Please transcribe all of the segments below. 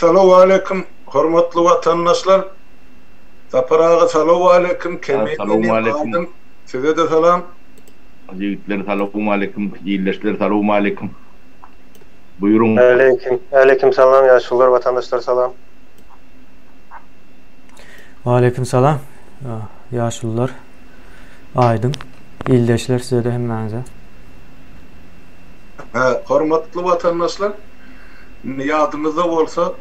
Salamu aleyküm, hormatly vatandaşlar. Zaparağa salamu aleyküm, Salamu kemendini aleyküm. aldım. Size de salam. Yiğitler salamu aleyküm. Yiğilleşler salamu aleyküm. Buyurun. Aleyküm salam yaşlılar, vatandaşlar salam. Aleyküm salam. Yaşlılar. Aydın. İldeşler size de hemmenize. Hormatly vatandaşlar, yadınızda bolsa,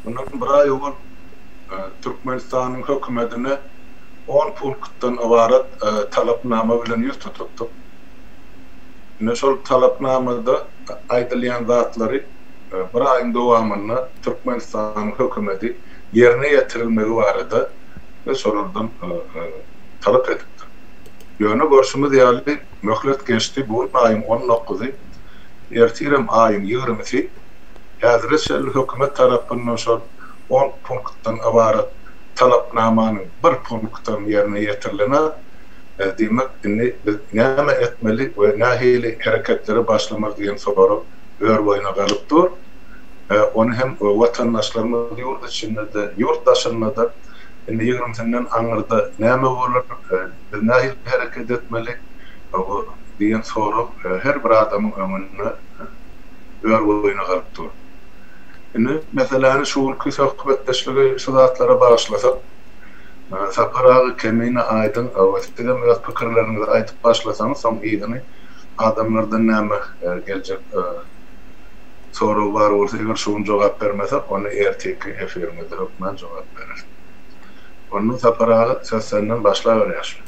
bunun bir ay ol Türkmenistan'ın hökümetine 10 punktdan ibaret talapnama bilen yüz tutupdyk. Şol talapnamada aýdylýan zatlary bir aýyň dowamyna Türkmenistan hökümeti yerine ýetirilmegi barada ve şolardan talap edipdi. Ýöne görşümüz ýaly möhlet geçdi bu aýyň 19-y, ertirem aýyň 20-si häzir şol hökümet tarapyndan şol 10 punktdan ibaret talapnamanyň bir punktdan yerine ýetirilene demek biz näme etmeli we nähili hareketleri başlamak diýen soru ör boyuna galypdyr. Onu hem vatandaşlarymyz ýurt içinde de ýurt daşynda da 20 senden aňyrda näme bolar, biz nähili hareket etmeli diýen soru her bir adamyň ömründe ör boyuna galypdyr. Mesela şu sohbetdeşligi şu zatlara bağışlasak, Saparağı kemine aydın, avastida biraz pikirlerinizi aytıp başlasanız, son iyidini adamlardan näme gelecek soru var olsa, eğer şuun cevap vermesek, onu erteki efirimizde hükmen cevap verir. Onun Saparağı senden başlayıver.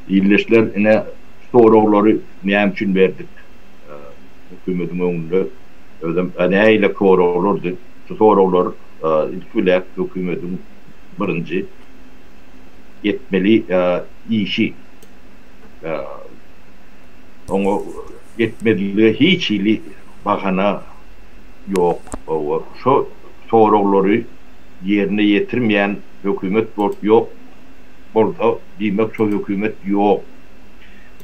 İyileşler yine soruları näme üçin berdik? Hükümetin öňünde özüm näyle sorulardy. Şu sorular ilk hükümetin birinci yetmeli işi onu yetmeli hiç ili bahana yok. Şu soruları yerine getirmeyen hükümet yok. Burada demek şu hükümet yok.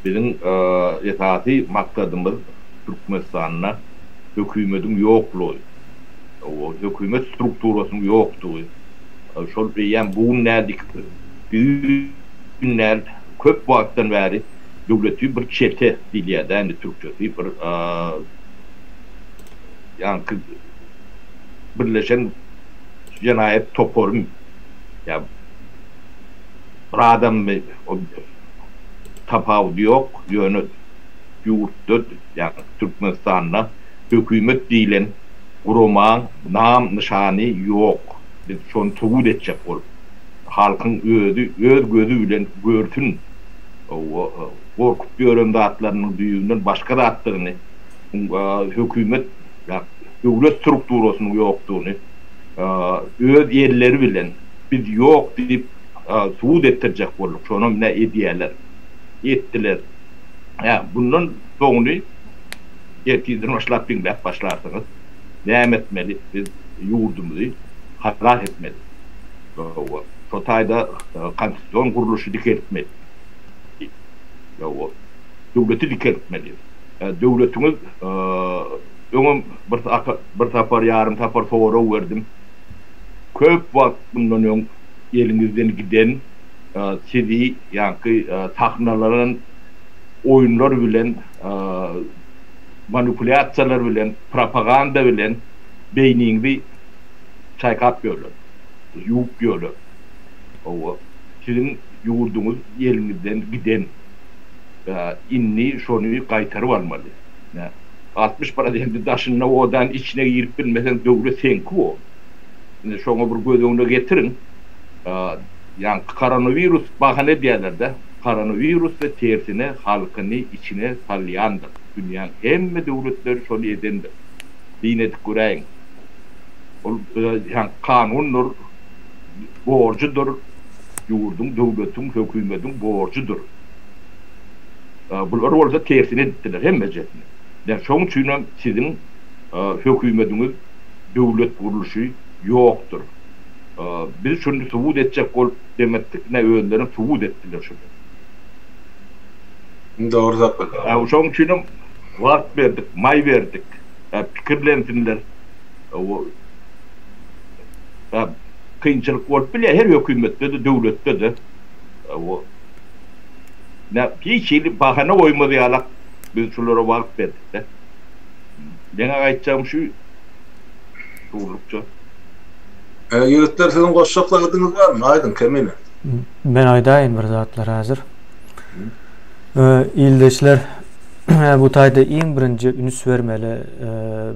Bizim esasi maksadımız Türkmenistan'la hükümetin yokluğu. O hükümet strukturasının yokluğu. Şol beýän bu nädik günler köp wagtdan bäri döwleti bir çete dilýärdi, indi türkçesi bir ýa-ni birleşen jenaýet toporum ýa bir adam tapawdy ýok, ýöne ýurtda ýa Türkmenistan'da hökümet diýilen guramaň nam nişany ýok. Biz şonu tuğut edecek ol. Halkın öz gözü bilen görsün. Korkup görün dağıtlarının düğünden başka dağıtlarını hükümet devlet strukturasının yoktuğunu öz yerleri bilen biz yok deyip tuğut ettirecek olduk. Şonu ne ediyeler. Ettiler. Bundan sonunu ertizden başlarsanız devam etmeli. Biz yurdumuzu halar etmeli. Sotayda konstitusyon kuruluşu dikeltmeli. Devleti dikeltmeli. Devletimiz öňüm bir tapar yarım tapar soru verdim. Köp wagt bundan öň elinizden giden sizi ýa-ni tahnalaryň oýunlar bilen manipulasiýalar bilen propaganda bilen beýniňizi çaykap görler, yup görler. Sizin yurdunuz elinizden giden inni şonu kaytarıp almalı. 60 para diýende daşyna odan içine girip bilmesen döwlet senki o. Şoňa bir göz öňüne getirin. Yani koronavirüs bahane diýerler-de. Koronavirüs ve tersine halkyny içine salýandyr. Dünýäň hemme döwletleri şonu edendir. Diýnedik göräýin. Yani kanunlar borcudur, yurdun, devletin, hükümetin borcudur. Bunlar orada tersine ettiler, hem meclisine. Yani şoň üçin sizin hükümetiniz, devlet kuruluşu yoktur. Biz şunu subut edecek ol demettik, ne öğünlerin subut ettiler şunu. Doğru zaten. Şoň üçin vakt verdik, may verdik. Pikirlensinler, O kıyınçılık bolup bile her hükümette de devlette de o bir şeyli bahane koymadı yalak biz şulara vakıf verdik de. Ben aytacağım şu doğrulukça. Yigitler sizin goşşaklarınız var mı? Aydın kemine. Ben aydayım bir zatlar hazır. İldeşler bu tayda en birinci ünüs vermeli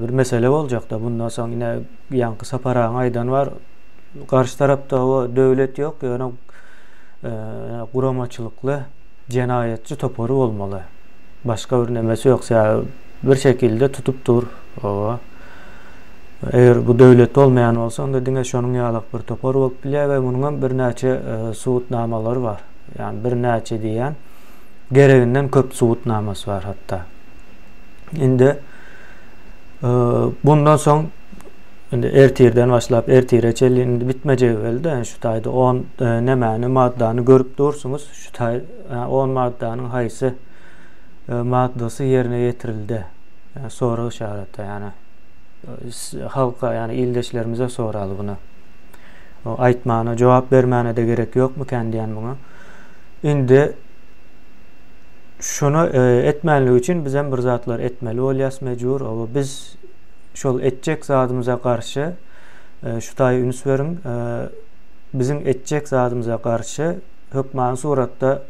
bir mesele olacak da bundan sonra yine yankı saparağın aydan var. Karşı tarafta o devlet yok yani kuramaçılıklı cenayetçi toporu olmalı. Başka bir nemesi yoksa bir şekilde tutup dur. Eğer bu devlet olmayan olsa onda dine şonun yalak bir topor olup bile ve bunun bir neçe suutnamaları var. Yani bir neçe diyen gereğinden köp suutnaması var hatta. Şimdi bundan son ertirden başlayıp ertir reçelliğinde bitmece evvelde şu tayda 10 nemeni maddanı görüp dursunuz. Şu tay 10 maddanın haysı maddası yerine getirildi. Yani soru işareti yani halka yani ildeşlerimize soralı bunu. O aytmana, cevap vermene de gerek yok mu kendiyen buna? Indi şunu etmenliği için bizden bir zatlar etmeli olyas mecbur. O biz şol etcek zatımıza karşı şu tayı ünüs verin bizim etcek zatımıza karşı hükman suratta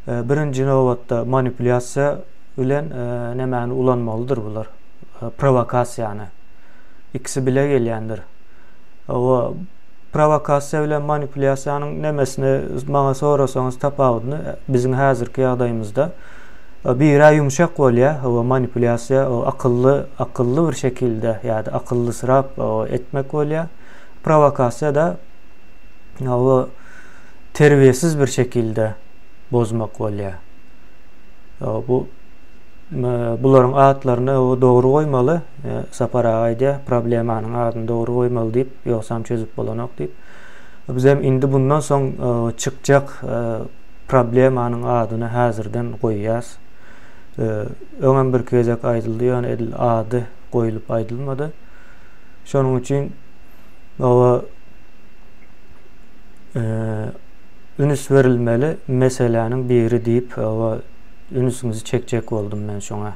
birinci nöbetde manipülasya ülen nemeni ulanmalıdır bular. Provokasya yani. İkisi bile gelyendir. O provokasya ile manipülasyanın nemesini bana sorasanız tapağını bizim hazırki yağdayımızda bir ay yumuşak olya o manipülasya o akıllı bir şekilde yani akıllı sırap o etmek olya provokasya da o terbiyesiz bir şekilde bozmak olya. Bu buların adlarını o doğru koymalı. Sapara ayda problemanın adını doğru koymalı deyip yoksam çözüp bolanok deyip biz hem indi bundan son çıkacak problemanın adını hazırdan koyacağız. Önem bir kezek aydıldı yani adı koyulup aydılmadı. Şunun için o ünüs verilmeli meselenin biri deyip o ünüsünüzü çekecek oldum ben şuna.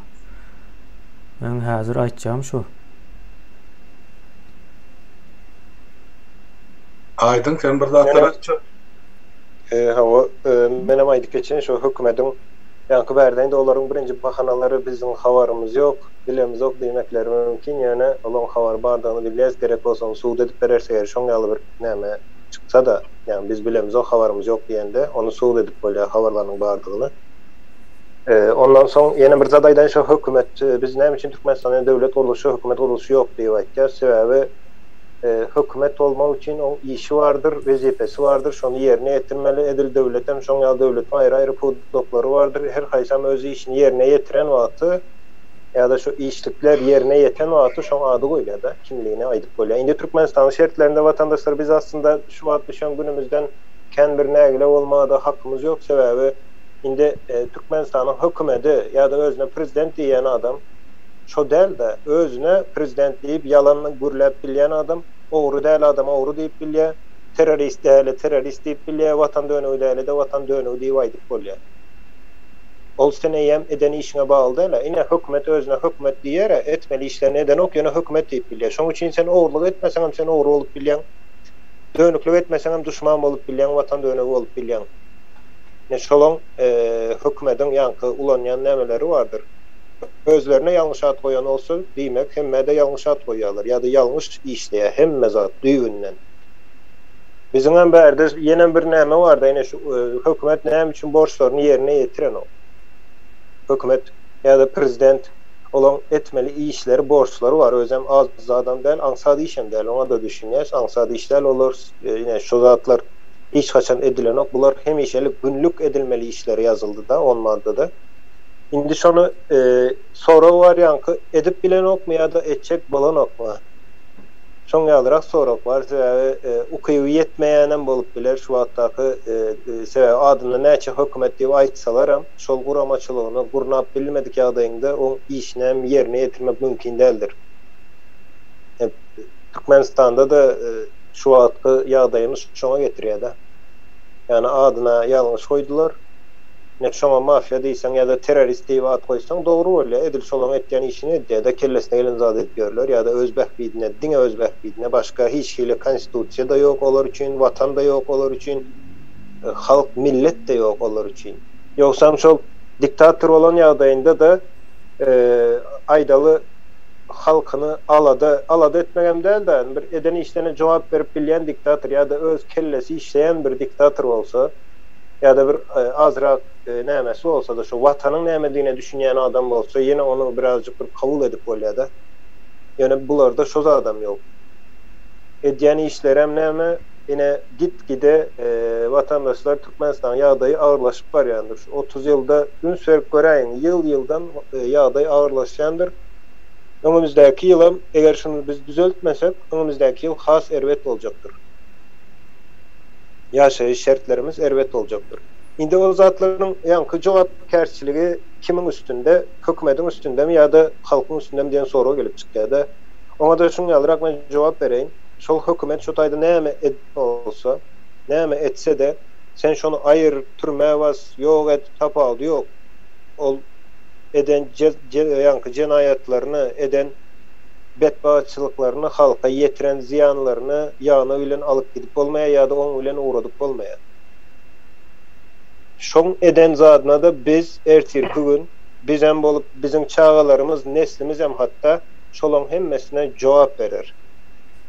Ben hazır aytacağım şu. Aydın sen bir zatlar Benim aydık geçen şu hükümetin yankı verdiğinde onların birinci bahanaları bizim havarımız yok, bilemiz yok demekleri mümkün. Yani olan havar bardağını biliriz gerek olsa suud edip vererse eğer şon yalı bir neme çıksa da yani biz bilemiz yok havarımız yok diyende onu suud edip böyle havarlarının bardağını. Ondan sonra yeni bir zadaydan şu hükümet biz ne için Türkmenistan'ın devlet oluşu, hükümet oluşu yok diye aytacağız. Sebebi hükümet olmak için o işi vardır, vazifesi vardır. Şunu yerine getirmeli edil devletten, şonu ya devletin ayrı pudokları vardır. Her kaysam özü işini yerine getiren vaatı ya da şu işlikler yerine yeten vaatı şonu adı koyuyor da kimliğine aydık koyuyor. Şimdi Türkmenistan'ın şartlarında vatandaşlar biz aslında şu vaatlı şan günümüzden kendi bir negile olmaya da hakkımız yok. Sebebi şimdi Türkmenistan'ın hükümeti ya da özüne prezident diyen adam şu değil de özüne prezident deyip yalanını gürlep bilen adam oğru değil adam oğru deyip bilye terörist değil terörist deyip bilye vatan dönüğü değil de vatan dönüğü deyip aydık bolya. Ol seneyem edeni işine bağlı değil. Yine hükümet özüne hükümet diyere etmeli işler neden ok yana hükümet deyip bilye. Şunun için sen oğurluk etmesen hem sen oğru olup bilyen dönüklük etmesen hem düşman olup bilyen vatan dönüğü olup bilyen. Ne şolon hükümetin yankı ulanyan nemeleri vardır. Özlerine yanlış at koyan olsa demek hemme de yanlış at koyarlar ya da yanlış işleye hemme zat düğünden. Bizim en berde yeni bir neme vardı yine şu hükümet neme için borçlarını yerine getiren o. Hükümet ya da prezident olan etmeli işleri borçları var. Özlem az adam değil, ansadi işem değil. Ona da düşünüyoruz. Ansadi işler olur. Yine şu zatlar hiç kaçan edilen ok. Bunlar hem işelik günlük edilmeli işleri yazıldı da on maddede. Şimdi şunu soru var yankı edip bilen ok mu ya da edecek balan ok mu? Son yalarak soru ok var. Ukuyuv yetmeyenem bolup biler şu vattaki sebebi adını neçe hükümet diye aytsalarım şol kuramaçılığını kurnap bilmedik adayında o işine yerine getirmek mümkün değildir. Türkmenistan'da da şu wagtky ýagdaýymyz şoňa getirýär da. Yani adyna ýalňyş koydular. Ne şoňa mafia diýsen ýa-da terrorist diýip at koysaň dogry bolýar. Edil şolaň etýän işini edýär-de kellesine gelen zat edip görler ýa-da özbek biýdine, diňe özbek biýdine başga hiç hili konstitusiýa da ýok olar üçin, watan da ýok olar üçin, halk, millet de ýok olar üçin. Ýoksam şol diktator olan ýagdaýynda da aýdaly halkyny alada etmegem däl de bir edeni işlerine jogap berip bilýän diktator ýa-da öz kellesi işleýän bir diktator bolsa ýa-da bir azrak nämesi bolsa da şu watanyň näme düşünýän adam bolsa ýene onu birazjyk bir kabul edip bolýar-da. Ýöne bularda şo adam ýok. Edýän işler hem näme ine gitgide vatandaşlar Türkmenistan ýagdaýy agyrlaşyp barýandyr. 30 ýylda gün sörüp göräýin, ýyldan ýagdaýy agyrlaşýandyr. Önümüzdäki ýylam eger şunu biz düzeltmesek, önümüzdäki ýyl has erwet boljakdyr. Ýaşaýyş şertlerimiz erwet boljakdyr. Indi o zatlaryň ýanky jogapkärçiligi kimin üstünde, hökümetiň üstündemi ýa-da halkyň üstündemi diýen soraw gelip çykýar-da. Oňa da şuňa ýalyrak men jogap bereýin. Şol hökümet şu taýda näme olsa, näme etse de sen şonu aýyr, türmäwaz, ýok et, tapawdy ýok. Ol eden ýanky jenayatlaryny, eden bedbaatçylyklaryny halka ýetiren ziýanlaryny ýagna bilen alyp gidip bolmaýar ýa-da oň bilen uğradyp bolmaýar. Şoň eden zadyna da biz ertirki gün biz hem bolup biziň çağalarymız, neslimiz hem hatta şolaň hemmesine jogap berer.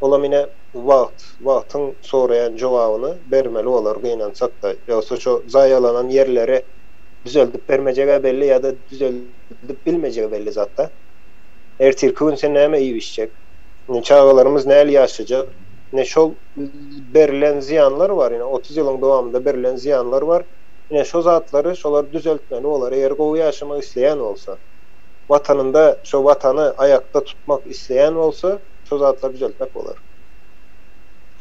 Olam ine wagtyň sorayan jogabyny bermeli bolar gynansak da. Ýogsa şo zaýalanan ýerlere düzeltip bermejege belli ýa-da düzeltip bilmejege belli zatda. Ertirki gün sen näme iýişjek? Çağalarymız näle ýaşaýjak? Ne şol berilen ziyanlar var, ine 30 ýylyň dowamında berilen ziyanlar var. Ine şo zatlary şolar düzeltmeli bolar. Eger gowy ýaşamak isleýän bolsa, watanynda şo watany aýakda tutmak isleýän bolsa, şo zatlar düzeltmek bolar.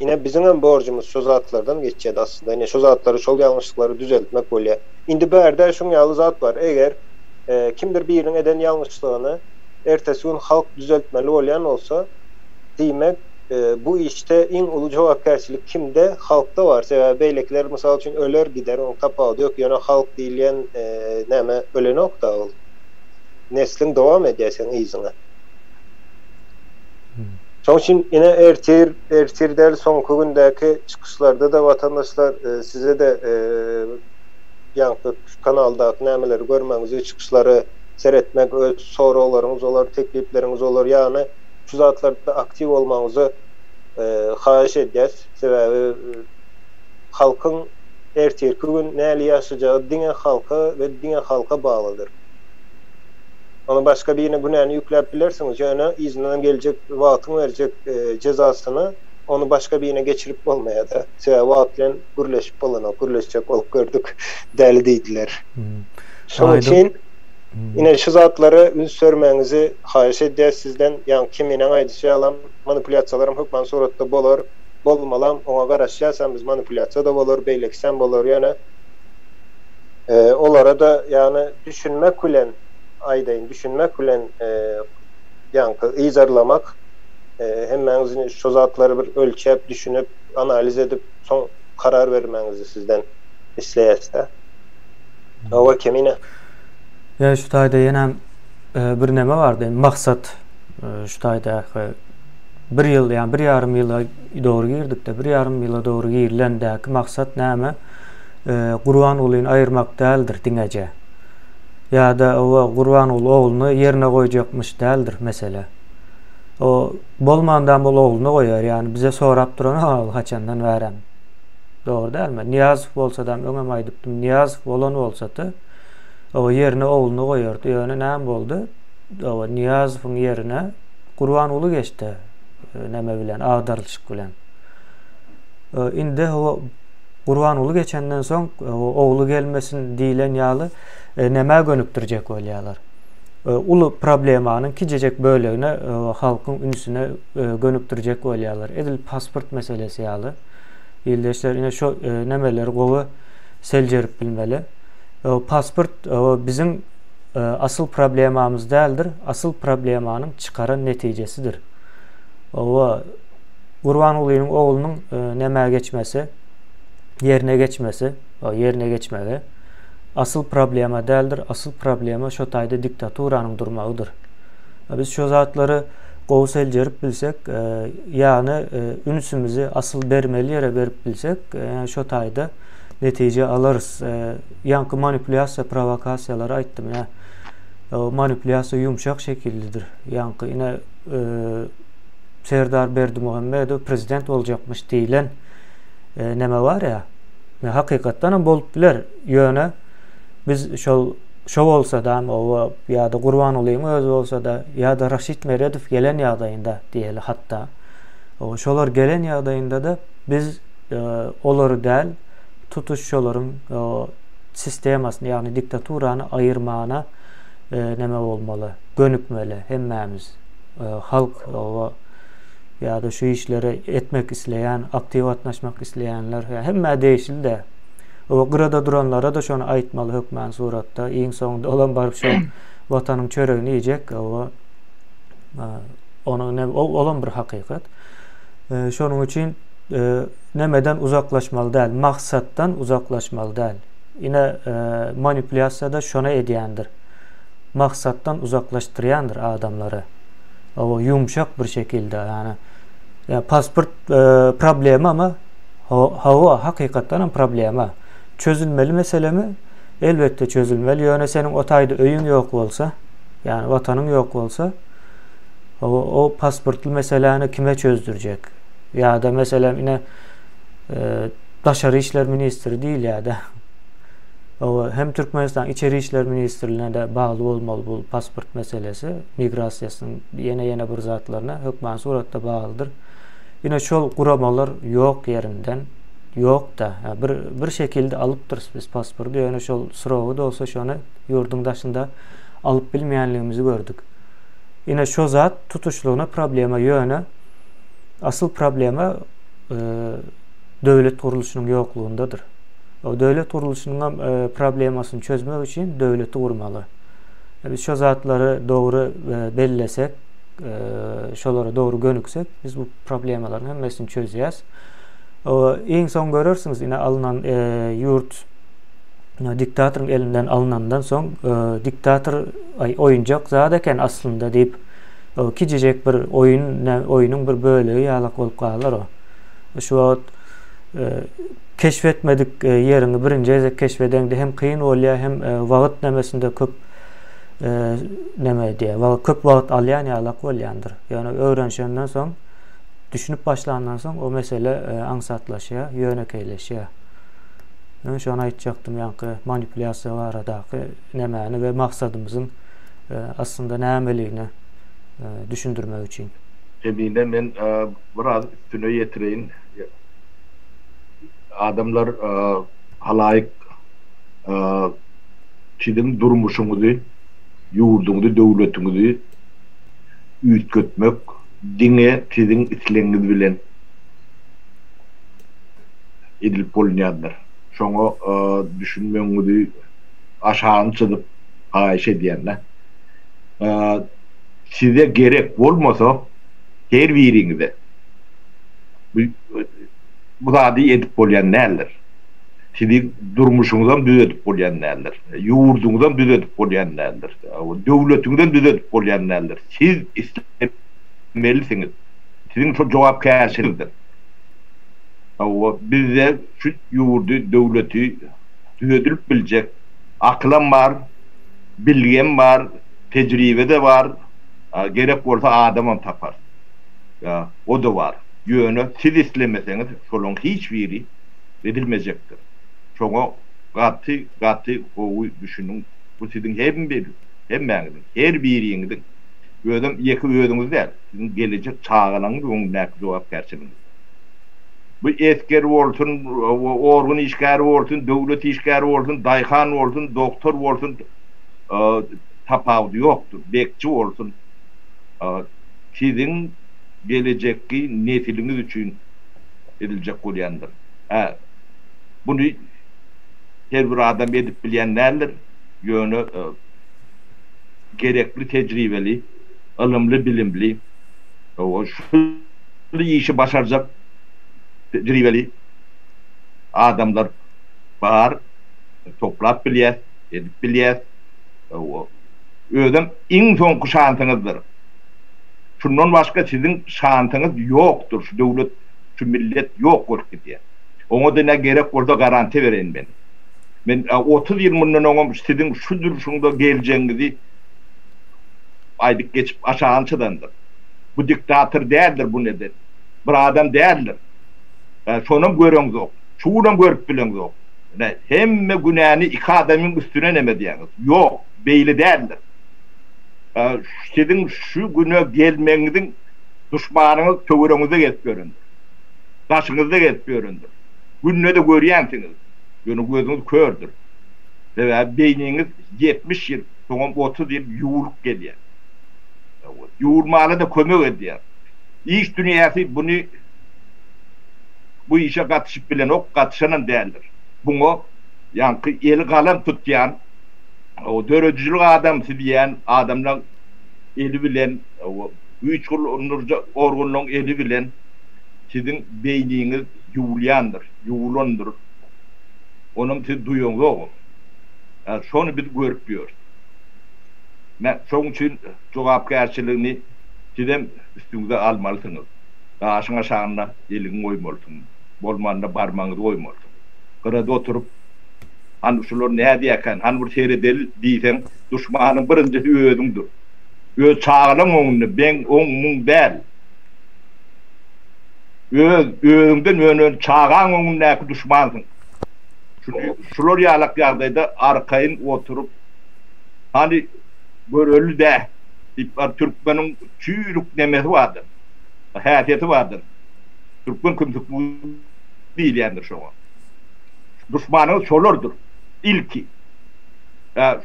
Ine bizim hem borcumuz şo zatlardan geçýär aslında. Ine şo zatlary, şol ýalňyşlyklary düzeltmek bolýar. Indi bu ýerde şoň ýaly zat var. Eger kimdir biriniň eden ýalňyşlygyny ertesi gün halk düzeltmeli bolýan bolsa, diýmek bu işte iň uly jogapkärçilik kimde? Halkda var. Sebäbi beýlekler mysal üçin öler gider, oň tapawdy ýok. Ýöne halk diýilýän näme ölenok da ol. Neslin dowam edýärsen iýziňe. Şoň üçin ine ertir soňky gündäki çykyşlarda da watandaşlar size de ýanky kanaldaky nämeleri görmeňizi, çykyşlary seretmek, öz sorawlaryňyz olar, teklipleriňiz olar, ýani şu zatlarda aktiv olmaňyzy haýyş edýäs. Sebäbi halkyň ertirki gün näle ýaşajagy diňe halka we diňe halka baglydyr. Onu başka birine günahını yükläp bilersiňiz, ýöne izinden geljek wagtyň berjek cezasyny onu başka birine geçirip bolmaýar da. Sebäbi wagt bilen gürleşip gürleşjek bolup gördük däli diýdiler. Şoň üçin ine şu zatlary üns sörmeňizi haýyş edýär sizden. Ýani kimine aýdyşalam manipulasiýalarym hökmen suratda bolar, bolmalam oňa garaşýarsan biz manipulasiýa da bolar, beýleksen bolar ýöne. Olara da ýani düşünmek bilen aýdaýyn, düşünmek bilen ýanky ýyzarlamak hemmeňizi şu zatlary bir ölçäp, düşünüp, analiz edip soň karar bermeňizi sizden isleýäs-de. Owa kemine Ya şu taýda ýene bir näme bardy, maksat şu taýda bir ýyl, ýani 1,5 ýyla dogry girdik de 1,5 ýyla dogry girilendäki maksat näme? Gurban ulyny aýyrmak däldir diňeje. Ya-da o Gurban ulu oğlunu yerine koyacakmış däldir mesele. O bolmandan bol oğlunu koyar, yani bize sorap duran haçandan berem. Doğru dälmi? Niyaz bolsa da öňe aýdypdym, Niyaz bolan bolsa-da o yerine oğlunu koyardy. Ýöne näme boldy? O Niyazowyň yerine Gurban ulu geçdi. Näme bilen, agdarlyşyk bilen. Indi o Gurban ulu geçenden soň oğlu gelmesin diýilen ýaly näme gönüpdirjek bolýarlar. Ulu problemanyň kijejek bölegine halkyň ünsüne gönüpdirjek bolýarlar. Edil pasport meselesi ýaly. Ýyldaşlar ine şu nämeler gowy seljerip bilmeli. Pasport bizim asıl problemamız däldir. Asıl problemanyň çykaran netijesidir. O Gurbanulyň oğlunun näme geçmesi, yerine geçmesi, o yerine geçmeli. Asıl problema däldir. Asıl problema şo taýda diktaturanyň durmagydyr. Biz şo zatlary gowy seljerip bilsek, ýani ünsümizi asıl bermeli ýere berip bilsek, şo taýda netije alarys. Ýanky manipulasiýa, provokasiýalar aýtdym ýa. O manipulasiýa ýumşak şekillidir. Ýanky ine Serdar Berdimuhammedow prezident boljakmyş diýilen näme bar ýa? Hakykatdan bolup biler. Ýöne biz şo bolsa da o ýa-da Gurbanulyň özü bolsa da ýa-da Raşid Meredow gelen ýagdaýynda diýeli hatda. O şolar gelen ýagdaýynda da biz olary däl tutuş şolaryň sistemasyny ýagny diktaturany aýyrmana näme bolmaly? Gönükmeli hemmämiz. Halk o ýa-da şu işleri etmek isleýän, aktiv atnaşmak isleýänler hemme değişildi. O gyrada duranlara da şonu aýtmaly hökmän suratda. Iň soňunda olan barıp şo watanyň çöregini ýejek. Onu olan bir hakykat. Şonuň üçin nämeden uzaklaşmaly däl, maksatdan uzaklaşmaly däl. Ine manipulasiýada şona edýändir. Maksatdan uzaklaşdyrýandyr adamlary. O yumşak bir şekilde yani. Ya pasport problemi ama hava hakykatdan problemi. Çözülmeli meselemi elbette çözülmeli. Ýöne senin o taýda öýüň ýok bolsa, yani watanyň ýok bolsa, o pasportly meseleni kime çözdürjek? Ya da mesela ine Daşary işler ministri diýil ýa-da. O hem Türkmenistan İçeri işler ministrliğine de bağlı olmalı bu pasport meselesi. Migrasiýasynyň ýene bir zatlaryna hökmän suratda bağlıdır. Yine şol guramalar yok yerinden, yok da bir şekilde alıptırız biz pasportu. Ýöne şol sırawy da olsa şonu ýurdun daşynda alıp bilmeýänligimizi gördük. Yine şo zat tutuşluğuna problema ýöne asıl problema döwlet guruluşynyň ýoklugundadyr. O döwlet guruluşynyň problemasyny çözmek üçin döwleti gurmaly. Biz şo zatlary dogry belläsek, şolara dogry gönüksek, biz bu problemalaryň hemmesini çözýäs. Iň soň görürsüňiz, ine alınan ýurt diktatorun elinden alınandan soň diktator oyuncak zat eken aslında diýip kijejek bir oyunun bir bölegi ýalak bolup galar o. Şu keşfetmedik yerini birinci eze keşfedende hem kıyın olya hem wagt nemesinde köp neme diýe köp wagt alýan ýalak bolýandyr. Yani öwrenşenden soň düşünüp başlandan soň o mesele aňsatlaşýar, ýönekleşýär. Men şonu aýtjakdym, ýa-ni manipulasiýa baradaky nämeni we maksadymyzyň aslında nämeligini düşündürmek üçin. Emine men biraz üstüne ýetireýin. Adamlar halaýyk kidim durmuşuňyzy, ýurduňyzy, döwletiňizi üýtgetmek diňe kidim isleňiz bilen edilip bolýandyr. Şoňa düşünmeňizi aşağı çykyp gaýş edýänler. Size gerek bolmasa her biriňize bu da edip bolýan näler? Sizi durmuşuňyzdan düzeltip bolýan näler? Ýurduňyzdan düzeltip bolýan näler? Döwletiňizden düzeltip bolýan näler? Siz islemelisiňiz. Siziň şu jogapkärçiligdir. Bizde şu ýurdu, döwleti düzeltip biljek aklan bar, bilgen bar, tejribe de bar. Gerek bolsa adamam tapar. Ya o da var. Ýöne siz islemeseňiz şolun hiç biri edilmejekdir. Şoňa gaty gowy düşünüň. Bu siziň hemmäňiziň, her biriňiziň özüm ýeki özüňiz däl. Siziň gelecek çağalaňyz öňündäki jogapkärçiligiňiz. Bu esker bolsun, organ işgäri bolsun, döwlet işgäri bolsun, daýhan bolsun, doktor bolsun, tapawdy ýokdur. Bekçi bolsun. Siziň gelecekki nesiliniz üçin ediljek bolýandyr. Bunu her bir adam edip bilýän näler? Ýöne gerekli tejribeli, ilmli, bilimli, işi başaracak tecrübeli adamlar var, toplap bilýär, edip bilýär. Özüm iň soňky şansyňyzdyr. Şundan başga sizin şansyňyz ýokdur. Şu döwlet, şu millet ýok bolup gitýär. Oňa da ne gerek bolsa garanti beren ben. Men 30 ýyl mundan oňam sizin şu duruşuňda geljeňizi aýdyk geçip aşaňçydandyr. Bu diktator däldir bu neden. Bir adam däldir. Şonum göreňiz ok. Şuňam görüp bileňiz ok. Hemme günäni iki adamyň üstüne neme diýäňiz? Ýok, beýli däldir. Sizin şu güne gelmeňiziň düşmanyňyz töwereňizde gelip göründir. Başyňyzda gelip göründir. Günne de görýänsiňiz. Ýöne gözüňiz kördür. Ve beýniňiz 70 ýyl, soňam 30 ýyl ýuwurup gelýär. Ýuwurmaly da kömek edýär. İş dünýäsi bunu bu işe gatyşyp bilen ok gatyşanan däldir. Bunu ýanky eli galan tutýan o döredijilik adam diýen adamlar eli bilen o 3 ýyl onurja orgunlyň eli bilen sizin beýniňiz ýuwulýandyr, ýuwulandyr. Onuň siz duýuňyz ok. Şonu biz görüp ýörüz. Men şoň üçin jogapkärçiligini sizem üstüňize almalysyňyz. Aşyňa şaňda eliňi goýmalysyňyz. Bolmanda barmaňyzy goýmalysyňyz. Gyrada oturup şular näde eken, bir seredel diýseň, düşmanyň birinjisi özüňdir. Öz çağlyň oňundy, ben oňuň bäl. Özüňden önün çağan oňundaky düşmanyň. Şular ýalak ýagdaýda arkaýyn oturup hani göreli de Türkmeniň çüýrük nemesi bardyr. Häsiýeti bardyr. Türkmen kümsük diýilýändir şoňa. Düşmanyň şolardyr. İlki.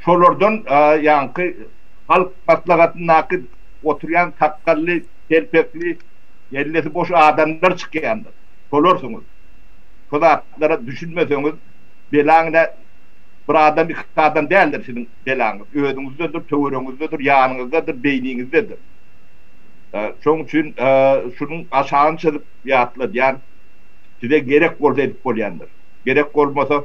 Şolardan ýanky halk maslahatyna oturýan takkally, telpekli, ellesi boş adamlar çykýandyr. Şolarsyňyz. Şolatlara düşünmeseňiz, belaňda bir adam bir adam däldir sizin belaňyz. Özüňizdedir, töwereňizdedir, ýanyňyzdadyr, beýniňizdedir. Şoň üçin şunuň aşaňçylyk ýatladýan size gerek bolsa edip bolýandyr. Gerek bolmasa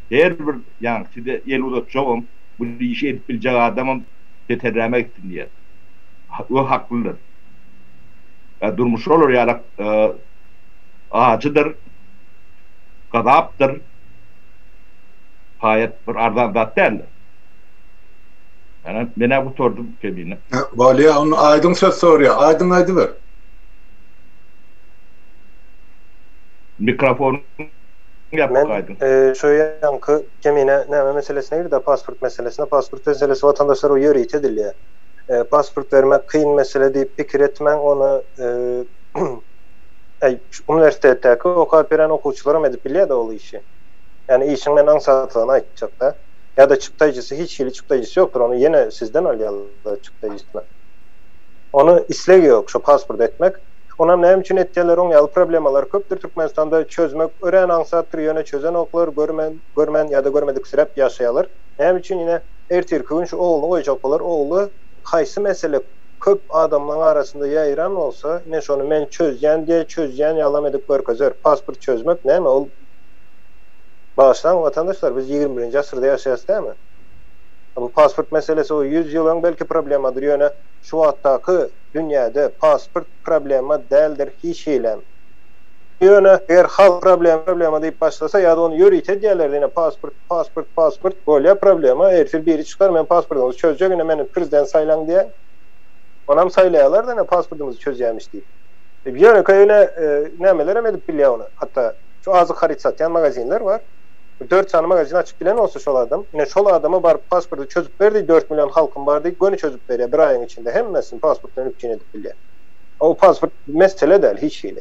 her bir ýani size el uzatjagam, bu işi edip biljek adamam teterlemek etsin diýär. O haklydyr. Durmuş olur ýalak acıdır, gadapdyr. Hayat bir ardan zat däldir. Mene bu sordum kebine. Baliýa onu aýdyň söz sorýar. Aýdyň aýdyber. Mikrofon Ben şu yankı kemine näme meselesine girdi, pasport meselesine. Pasport meselesi vatandaşlar o ýöre edilýär. Pasport vermek kıyın mesele deyip pikir etmen onu üniversitedeki okuyup veren okuwçylaram edip bilýär da ol işi. Yani işinden ansatlygyny aýtjak da. Ya da çıktıcısı hiç hili çıktıcısı yoktur. Onu yine sizden alýarlar çıktıcısına. Onu isleg yok şu pasport etmek. Ona näme üçin etdiler on ýaly problemalar köpdür Türkmenistanda çözmek, ören ansatdyr ýöne çözen oklar görmen ya da görmedik sirep ýaşaýarlar. Näme üçin ýine ertirkün şu oğluny goýjak bolar, oğlu haýsy mesele köp adamlaryň arasynda ýaýran bolsa, ne şonu men çözýän diýe çözýän ýalam edip görkezär. Pasport çözmek näme ol? Başlan vatandaşlar biz 21-nji asyrda ýaşaýas dämi? Bu pasport meselesi o 100 ýylyň belki problemadyr ýöne şu wagtdaky dünýäde pasport problema däldir hiç hilem. Ýöne eger halk problema diýip başlasa ýa-da onu ýörit edýärler ýene pasport bolýa problema ertir biri çykar men pasportumy çözjek ýene meni prezident saýlan diýe. Onam saýlaýarlar da pasportumuzy çözýärmiş diýip. Ýöne köýüne nämeler edip bilýär onu. Hatda şu azyk harit satýan magazinler var. 4 tane magazin açıp bilen olsa şol adam, yine şol adama bar pasportu çözüp verdi, 4 milyon halkın bardı, gönü çözüp veriyor bir ayın içinde. Hemmesini pasportunu öpçün edip bilýär. O pasport mesele değil, hiç hile.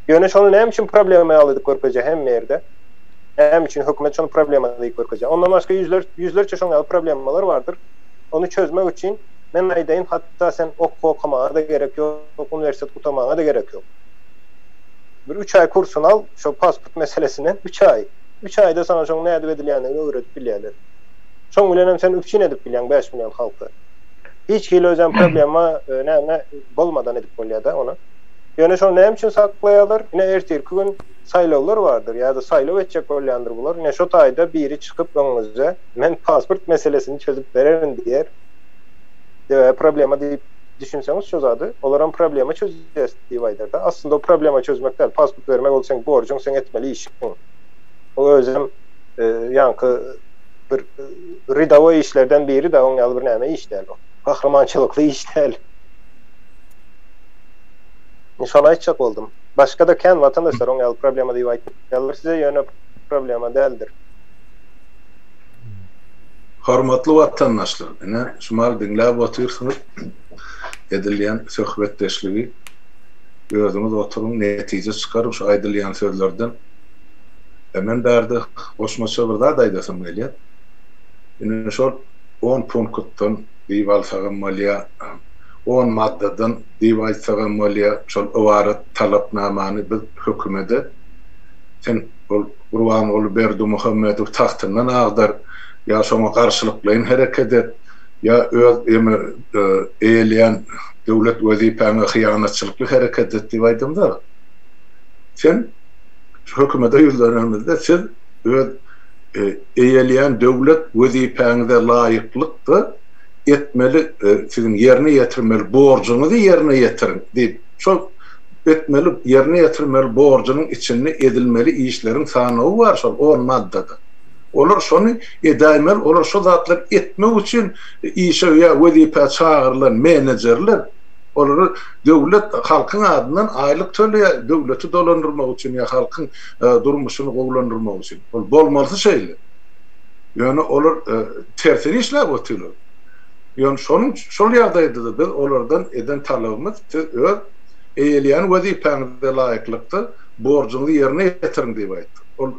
Yöne şonu näme üçin problema alydyk görkezä hem yerde. Näme üçin hökümet şonu problema alydyk görkezä. Ondan başka yüzlerce şonu problemalar vardır. Onu çözmek için men aýdaýyn, hatta sen okumağa da gerek yok, üniversitet tutamağa da gerek yok. Bir 3 ay kursunu al, şu pasport meselesine 3 ay. 3 ayda sana şoň näde edilýändigini öwredip bilýärler. Şoň bilen sen üpçin edip bilýän 5 milyon halky. Hiç hili özem problema näme bolmadan edip bolýar da ona. Yani şonu näme üçin saklaýarlar? Ine ertirki gün saýlawlar bardyr ýa-da saýlaw etjek bolýandyr bular. Ine şo taýda biri çykyp öňüňizde men pasport meselesini çözüp bererim diýer. Problema diýip düşünseňiz şo zady, olaram problema çözýäs diýip aýdar da. Aslında o problema çözmek değil, pasport vermek bolsaň borjun sen etmeli işin. O özüm yankı bir ridawa işlerden biri de oňaly bir näme iş däl o. Kahramançylykly iş däl. Şonu aýtjak boldum. Başka da kän vatandaşlar oňaly problema diýip aýtýarlar. Size ýöne problema däldir. Hormatly watandaşlar, ine şumal diňläp oturýarsyňyz. Edilýän söhbetdeşligi gözüňiz oturuň netije çykaryp şu aýdylýan sözlerden hemen bärde goşmaça bir zat aýdasym gelýär. Ine şol 10 punktdan diýip alsagam bolýar. 10 maddadan diýip aýtsagam bolýar. Şol owarat talapnamany biz hökümete sen ol Gurban ol Berdi Muhammedow tahtyndan agdar ýa şoňa garşylyklaryň hereket et ýa öz eýleýän döwlet wezipäňe hyýanatçylykly hereket et diýip aýdymda. Sen hökümete ýüzlerimizde siz öz eýleýän döwlet wezipäňize laýyklykdy etmeli, sizin yerine yetirmeli borcunuzu yerine yetirin diýip şol etmeli, yerine yetirmeli borcunun içinde edilmeli işlerin sanawy bar şol 10 maddada. Olar şonu edäýmeli, olar şo zatlar etmek üçin işe ýa wezipe çağırılan menejerler, olar döwlet halkyň adyndan aýlyk töleýär, döwleti dolandyrmak üçin ýa halkyň durmuşyny gowlandyrmak üçin. Ol bolmasy şeýle. Ýöne olar tersine işläp oturýar. Ýöne şol ýagdaýda da biz olardan eden talabymyz öz eýleýän wezipäňize laýyklykdy borcuňyzy ýerine ýetirin diýip aýtdy. Ol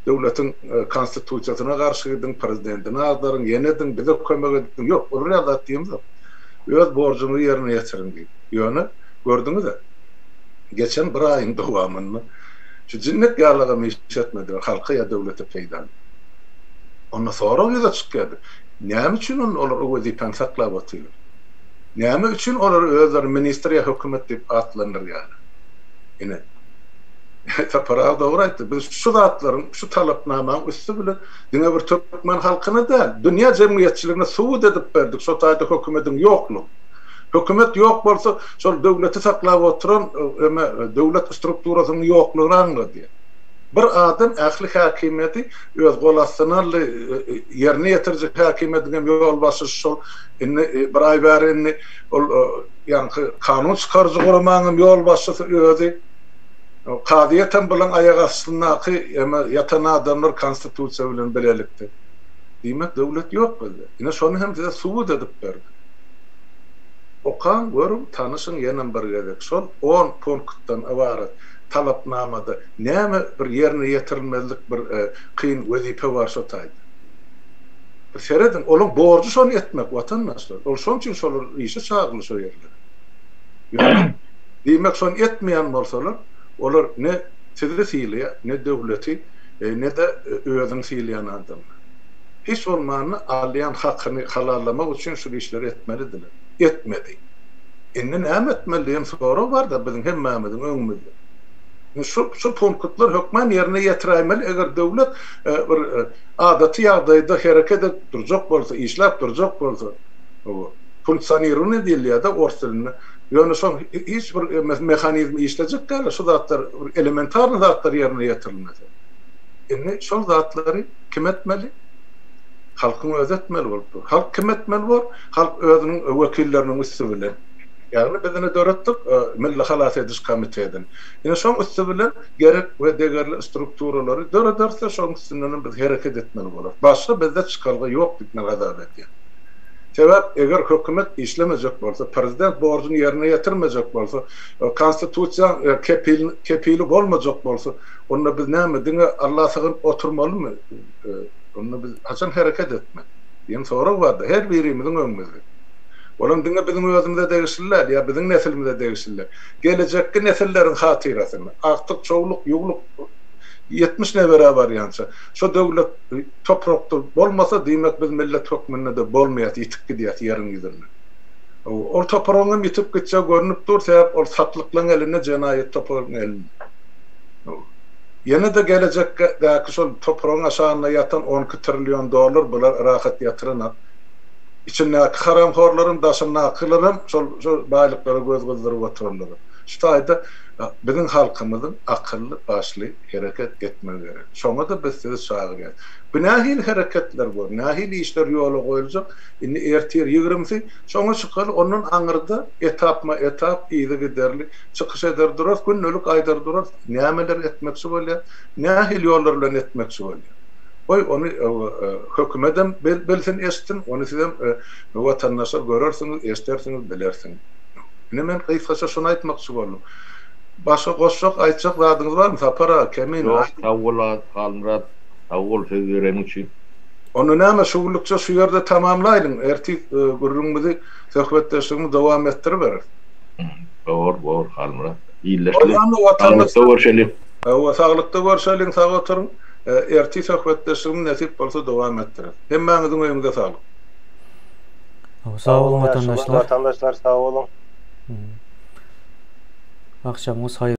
döwletiň konstitusiýasyna garşy edin, prezidentine agdaryň, ýene-de bize kömek edin. Ýok, ol ýagdaýda diýmez. Öz borcuňyzy ýerine ýetirin diýip. Ýöne gördüňiz-de. Geçen bir aýyň dowamynda şu jinnet ýarlagy işletmedi, halka ýa döwlete peýdan. Ondan sonra ýa çykdy. Näme üçin olar o wezipäni saklap oturýar? Näme üçin olar özleri ministeriýa hökümet diýip atlandyr ýaly? Ine ta para dogry aýtdy. Biz şu zatlaryň, şu talapnamanyň üstü bilen diňe bir türkmen halkyna da dünýä jemgyýetçiligine suwut edip berdik. Şo taýda hökümetiň ýoklugy. Hökümet ýok bolsa, şol döwleti saklap oturan döwlet strukturasynyň ýoklugyny anladyr. Bir adam ähli hakimiyeti öz golasyna yerine ýetirjek hakimiyetiň ýol başyşy şol bir aý bärini ol ýa-ni kanun çykarjy goramagyň ýol başyşy özi Qadiýeten bilen aýak astynaky ýatan adamlar konstitusiýa bilen belelikdi. Diýmek döwlet ýok boldy. Ine şonu hem size suwut edip berdi. Okan görüp tanışyň ýene bir gerek. Şol 10 punktdan ibaret talapnamada näme bir ýerine ýetirilmelik bir kyn wezipe bar şo taýda. Seredin olaň borcu şonu etmek watandaşlar. Ol şoň üçin şol işe çağırly şo ýerlere. Ýani diýmek şonu etmeýän bolsalar olar ne sizi siýleýär, ne döwleti, ne de özüň siýleýän adamlar. Hiç bolmany alýan hakyny halallamak üçin şu işleri etmelidirler. Etmedi. Indi näme etmeli diýen soraw bar da biziň hemmamyzyň öňümizde. Şu punktlar hökmen yerine ýetirämeli eger döwlet bir adaty ýagdaýda hereket edip durjak bolsa, işläp durjak bolsa, o funksionerine diýilýär da ortalygyny. Ýöne şol hiç bir mehanizmi işlejek gäle şu zatlar elementar zatlar ýerine ýetirilmeli. Indi şol zatlary kim etmeli? Halkyň özü etmeli bolupdy. Halk kim etmeli bol? Halk özüniň wekilleriniň üstü bilen. Ýagny bizini döretdik Milli Halat Ediş Komiteden. Ýene şoň üstü bilen gerek we degerli strukturalary döredirse şoň üstünden biz hereket etmeli bolar. Başga bizde çykalgy ýok diýip gazap etdi. Sebäp eger hökümet işlemejek bolsa, prezident borcuny ýerine ýetirmejek bolsa, konstitusiýa kepili bolmajak bolsa, onda biz näme diňe Allah sagynyp oturmalymy? Onda biz haçan hereket etmek. Ýene soraw bardy her birimiziň öňümizde. Olam diňe biziň özümizde degişirler, ýa biziň nesilimize degişirler. Gelecekki nesilleriň hatyrasyny, aktyk çoğuluk, ýugluk 70 nebere var ýança. Şo döwlet toprakda bolmasa diýmek biz millet hökmünde de bolmaýat, ýitik gidýät ýerine giderler. O toprağın bitip gitse görünüp dursa o satlıklığın eline cenayet toprağın eline. Yine de gelecekteki şol toprağın aşağına yatan 10 trilyon dolar bular rahat yatırınar. İçindeki haramxorların daşına akılırım, şol baylıkları göz gözdürüp otururlar. Şu tayda bizim halkımızın akıllı başlı hareket etmeli gerek. Şoňa da biz sizi çağırýar. Bu nähil hareketler bor, nähil işler ýola goýuljak. Indi ertir 20'si, şoňa şykal onun aňyrda etapma etap ýygy giderli çykyş eder durar, günlük aýdar durar. Nämeler etmekçi bolýar, nähil ýollar bilen etmekçi bolýar. Oy onu hökümetem belsin estin, onu sizem vatandaşlar görersiňiz, estersiniz, bilersiňiz. Nemen kıysaça şunu aýtmakçy boldum. Başga goşsak aýtjak zadyňyz barmy? Sapara, kemin. Tawula, Halmurat, tawul söz bereniň üçin. Onu näme şuwlukça şu ýerde tamamlaýdyň. Erti gurrunňyzy söhbetdeşligimiz dowam etdirip berer. Bor, Halmurat. İyileşdi. Sağlykda görüşelim. Sağlykda görüşelim, sag oturun. Erti söhbetdeşligimiz nasip bolsa dowam etdirip. Hemmäňiziň öýüňize saglyk. Sağ olun vatandaşlar. Vatandaşlar sağ olun. Akşamınız hayırlı.